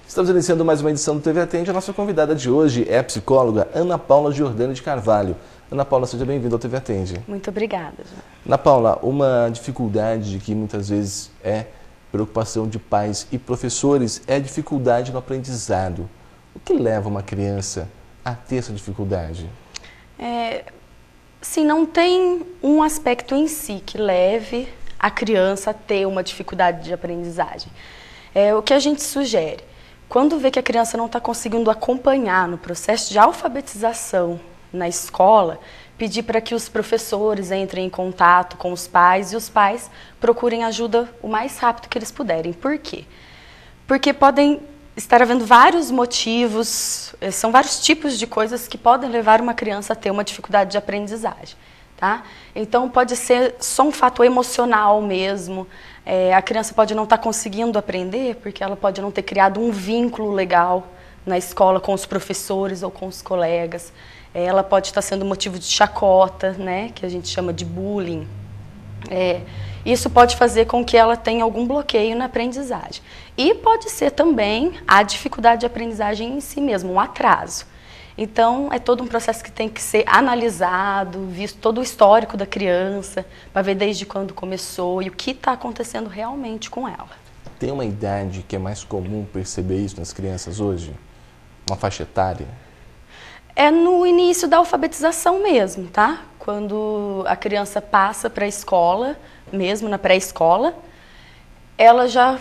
Estamos iniciando mais uma edição do TV Atende. A nossa convidada de hoje é a psicóloga Ana Paula Giordani de Carvalho. Ana Paula, seja bem-vinda ao TV Atende. Muito obrigada, João. Ana Paula, uma dificuldade que muitas vezes é preocupação de pais e professores é a dificuldade no aprendizado. O que leva uma criança a ter essa dificuldade? Sim, não tem um aspecto em si que leve a criança a ter uma dificuldade de aprendizagem. O que a gente sugere, quando vê que a criança não está conseguindo acompanhar no processo de alfabetização na escola, pedir para que os professores entrem em contato com os pais e os pais procurem ajuda o mais rápido que eles puderem. Por quê? Porque podem estar havendo vários motivos, são vários tipos de coisas que podem levar uma criança a ter uma dificuldade de aprendizagem. Tá? Então pode ser só um fator emocional mesmo, a criança pode não estar conseguindo aprender porque ela pode não ter criado um vínculo legal na escola com os professores ou com os colegas, ela pode estar sendo motivo de chacota, né, que a gente chama de bullying. Isso pode fazer com que ela tenha algum bloqueio na aprendizagem. E pode ser também a dificuldade de aprendizagem em si mesmo, um atraso. Então, é todo um processo que tem que ser analisado, visto todo o histórico da criança, para ver desde quando começou e o que está acontecendo realmente com ela. Tem uma idade que é mais comum perceber isso nas crianças hoje? Uma faixa etária? É no início da alfabetização mesmo, tá? Quando a criança passa para a escola, mesmo na pré-escola, ela já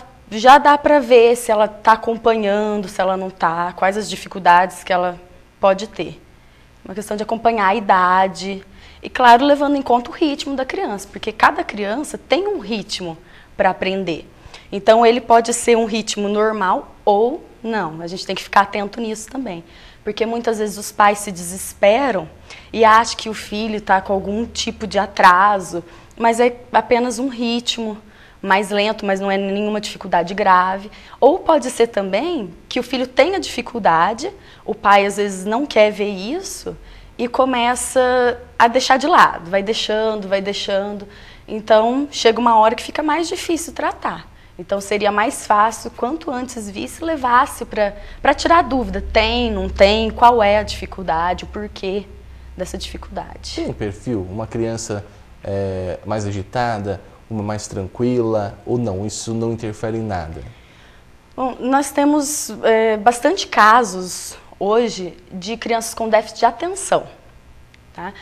dá para ver se ela está acompanhando, se ela não está, quais as dificuldades que ela pode ter. Uma questão de acompanhar a idade e, claro, levando em conta o ritmo da criança, porque cada criança tem um ritmo para aprender. Então, ele pode ser um ritmo normal ou não. A gente tem que ficar atento nisso também, porque muitas vezes os pais se desesperam e acham que o filho está com algum tipo de atraso, mas é apenas um ritmo mais lento, mas não é nenhuma dificuldade grave. Ou pode ser também que o filho tenha dificuldade, o pai às vezes não quer ver isso e começa a deixar de lado, vai deixando. Então, chega uma hora que fica mais difícil tratar. Então, seria mais fácil, quanto antes visse, levasse para tirar a dúvida. Tem, não tem, qual é a dificuldade, o porquê dessa dificuldade. Tem um perfil? Uma criança mais agitada, uma mais tranquila, ou não? Isso não interfere em nada? Bom, nós temos bastante casos hoje de crianças com déficit de atenção. Tá?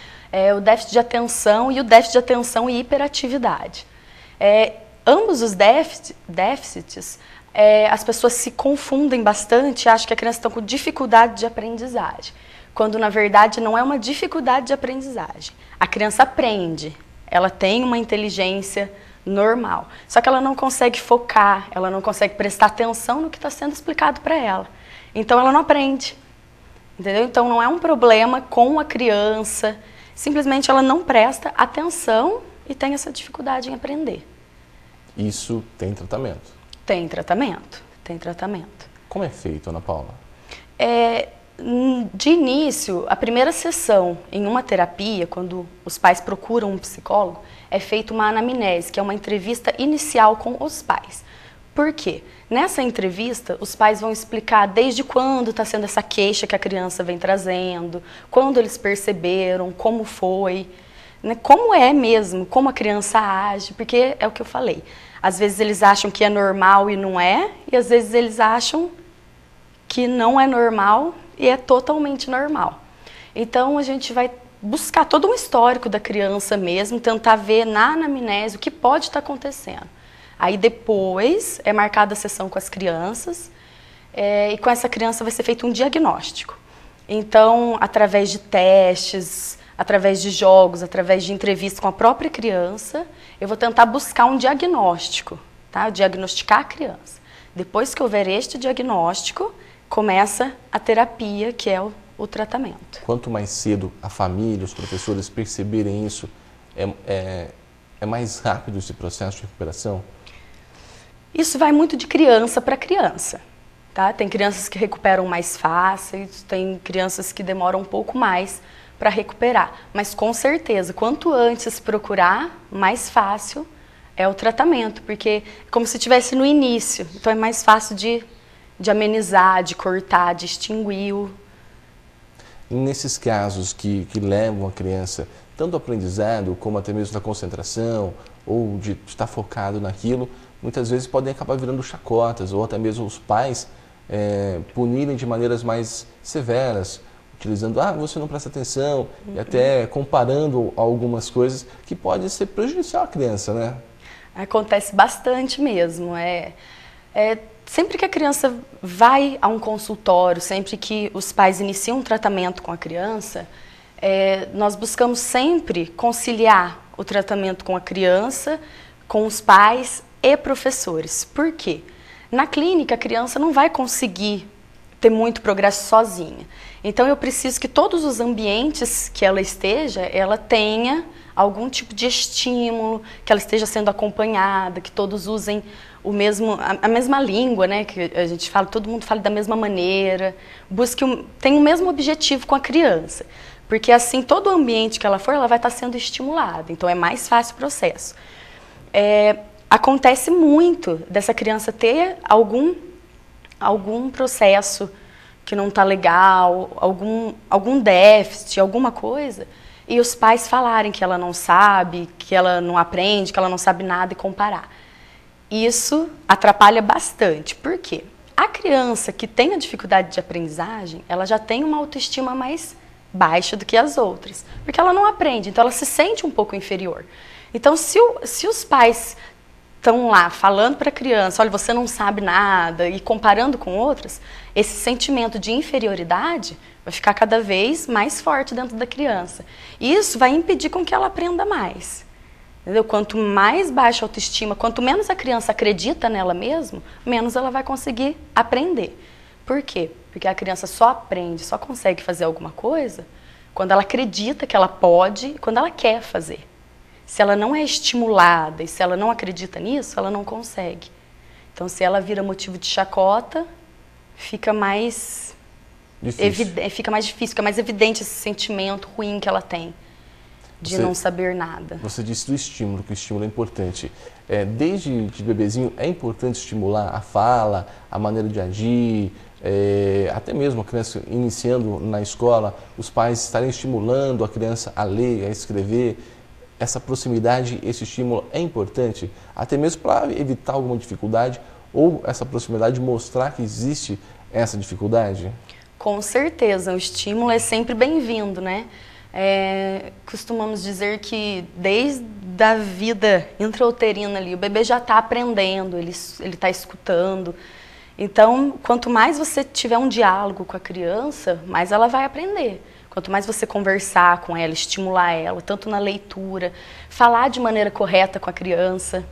O déficit de atenção e o déficit de atenção e hiperatividade. Ambos os déficits, as pessoas se confundem bastante e acham que a criança está com dificuldade de aprendizagem, quando na verdade não é uma dificuldade de aprendizagem. A criança aprende. Ela tem uma inteligência normal, só que ela não consegue focar, ela não consegue prestar atenção no que está sendo explicado para ela. Então, ela não aprende, entendeu? Então, não é um problema com a criança, simplesmente ela não presta atenção e tem essa dificuldade em aprender. Isso tem tratamento? Tem tratamento, tem tratamento. Como é feito, Ana Paula? De início, a primeira sessão em uma terapia, quando os pais procuram um psicólogo, é feita uma anamnese, que é uma entrevista inicial com os pais. Por quê? Nessa entrevista, os pais vão explicar desde quando está sendo essa queixa que a criança vem trazendo, quando eles perceberam, como foi, né, como é mesmo, como a criança age, porque é o que eu falei. Às vezes eles acham que é normal e não é, e às vezes eles acham que não é normal e é totalmente normal. Então, a gente vai buscar todo um histórico da criança mesmo, tentar ver na anamnese o que pode estar acontecendo. Aí, depois, é marcada a sessão com as crianças e com essa criança vai ser feito um diagnóstico. Então, através de testes, através de jogos, através de entrevistas com a própria criança, eu vou tentar buscar um diagnóstico, tá? Diagnosticar a criança. Depois que houver este diagnóstico, começa a terapia, que é o tratamento. Quanto mais cedo a família, os professores perceberem isso, é mais rápido esse processo de recuperação? Isso vai muito de criança para criança. Tá? Tem crianças que recuperam mais fáceis, tem crianças que demoram um pouco mais para recuperar. Mas com certeza, quanto antes procurar, mais fácil é o tratamento, porque é como se estivesse no início. Então é mais fácil de amenizar, de cortar, de extingui-o. E nesses casos que levam a criança tanto ao aprendizado como até mesmo na concentração ou de estar focado naquilo, muitas vezes podem acabar virando chacotas ou até mesmo os pais punirem de maneiras mais severas, utilizando, você não presta atenção, e até comparando algumas coisas que podem ser prejudicial à criança, né? Acontece bastante mesmo. Sempre que a criança vai a um consultório, sempre que os pais iniciam um tratamento com a criança, nós buscamos sempre conciliar o tratamento com a criança, com os pais e professores. Por quê? Na clínica, a criança não vai conseguir ter muito progresso sozinha. Então, eu preciso que todos os ambientes que ela esteja, ela tenha algum tipo de estímulo, que ela esteja sendo acompanhada, que todos usem a mesma língua, né? Que a gente fala, todo mundo fala da mesma maneira, tem o mesmo objetivo com a criança. Porque assim, todo o ambiente que ela for, ela vai estar sendo estimulada. Então, é mais fácil o processo. Acontece muito dessa criança ter algum processo que não está legal, algum déficit, alguma coisa, e os pais falarem que ela não sabe, que ela não aprende, que ela não sabe nada e comparar. Isso atrapalha bastante. Por quê? A criança que tem a dificuldade de aprendizagem, ela já tem uma autoestima mais baixa do que as outras, porque ela não aprende, então ela se sente um pouco inferior. Então, se os pais estão lá falando para a criança, olha, você não sabe nada, e comparando com outras, esse sentimento de inferioridade vai ficar cada vez mais forte dentro da criança. E isso vai impedir com que ela aprenda mais. Entendeu? Quanto mais baixa a autoestima, quanto menos a criança acredita nela mesma, menos ela vai conseguir aprender. Por quê? Porque a criança só aprende, só consegue fazer alguma coisa quando ela acredita que ela pode, quando ela quer fazer. Se ela não é estimulada e se ela não acredita nisso, ela não consegue. Então, se ela vira motivo de chacota, fica mais difícil, fica mais evidente esse sentimento ruim que ela tem de não saber nada. Você disse do estímulo, que o estímulo é importante. Desde de bebezinho é importante estimular a fala, a maneira de agir, até mesmo a criança iniciando na escola, os pais estarem estimulando a criança a ler, a escrever. Essa proximidade, esse estímulo é importante, até mesmo para evitar alguma dificuldade ou essa proximidade mostrar que existe essa dificuldade? Com certeza, o estímulo é sempre bem-vindo, né? Costumamos dizer que desde a vida intrauterina ali, o bebê já está aprendendo, ele está escutando. Então, quanto mais você tiver um diálogo com a criança, mais ela vai aprender. Quanto mais você conversar com ela, estimular ela, tanto na leitura, falar de maneira correta com a criança,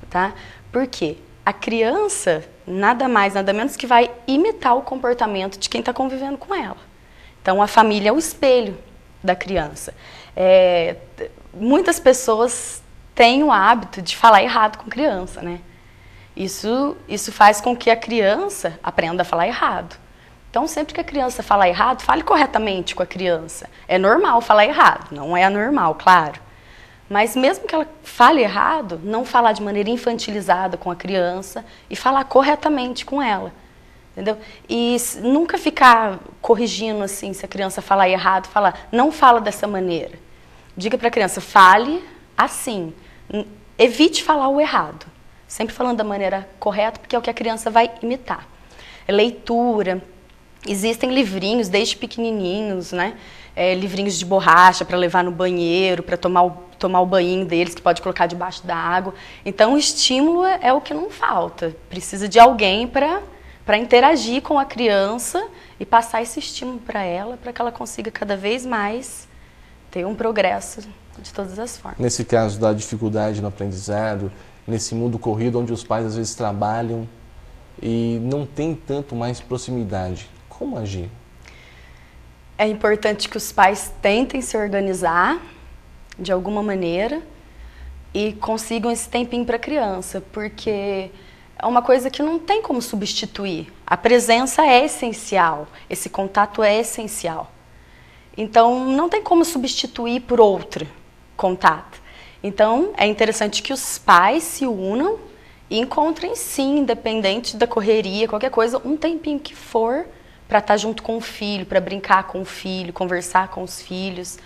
tá? Por quê? A criança, nada mais, nada menos que vai imitar o comportamento de quem está convivendo com ela. Então, a família é o espelho da criança. Muitas pessoas têm o hábito de falar errado com criança, né? Isso faz com que a criança aprenda a falar errado. Então, sempre que a criança falar errado, fale corretamente com a criança. É normal falar errado, não é anormal, claro. Mas mesmo que ela fale errado, não falar de maneira infantilizada com a criança e falar corretamente com ela. Entendeu? E nunca ficar corrigindo assim, se a criança falar errado, falar, não fala dessa maneira. Diga para a criança, fale assim. Evite falar o errado. Sempre falando da maneira correta, porque é o que a criança vai imitar. Leitura. Existem livrinhos, desde pequenininhos, né? Livrinhos de borracha para levar no banheiro, para tomar o banhinho deles, que pode colocar debaixo da água. Então, o estímulo é o que não falta. Precisa de alguém para interagir com a criança e passar esse estímulo para ela, para que ela consiga cada vez mais ter um progresso de todas as formas. Nesse caso da dificuldade no aprendizado, nesse mundo corrido onde os pais às vezes trabalham e não tem tanto mais proximidade, como agir? É importante que os pais tentem se organizar de alguma maneira e consigam esse tempinho para a criança, porque é uma coisa que não tem como substituir. A presença é essencial, esse contato é essencial. Então, não tem como substituir por outro contato. Então, é interessante que os pais se unam e encontrem, sim, independente da correria, qualquer coisa, um tempinho que for para estar junto com o filho, para brincar com o filho, conversar com os filhos,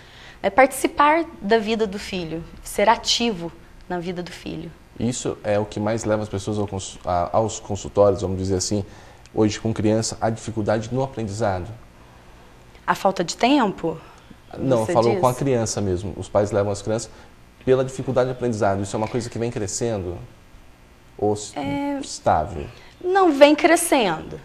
participar da vida do filho, ser ativo na vida do filho. Isso é o que mais leva as pessoas aos consultórios, vamos dizer assim, hoje com criança, a dificuldade no aprendizado? A falta de tempo? Não, falou com a criança mesmo. Os pais levam as crianças pela dificuldade de aprendizado. Isso é uma coisa que vem crescendo ou estável? Não, vem crescendo.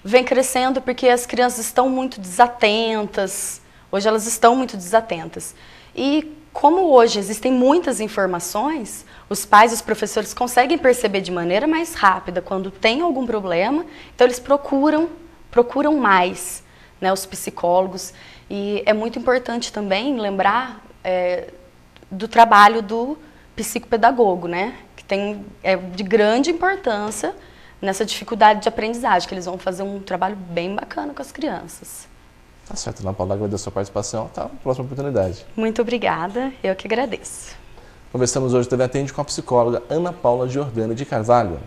Vem crescendo porque as crianças estão muito desatentas. Hoje elas estão muito desatentas. E como hoje existem muitas informações, os pais e os professores conseguem perceber de maneira mais rápida quando tem algum problema, então eles procuram mais, né, os psicólogos. E é muito importante também lembrar do trabalho do psicopedagogo, né, que é de grande importância nessa dificuldade de aprendizagem, que eles vão fazer um trabalho bem bacana com as crianças. Tá certo, Ana Paula, agradeço a sua participação. Tá, próxima oportunidade. Muito obrigada, eu que agradeço. Conversamos hoje no TV Atende com a psicóloga Ana Paula Giordani de Carvalho.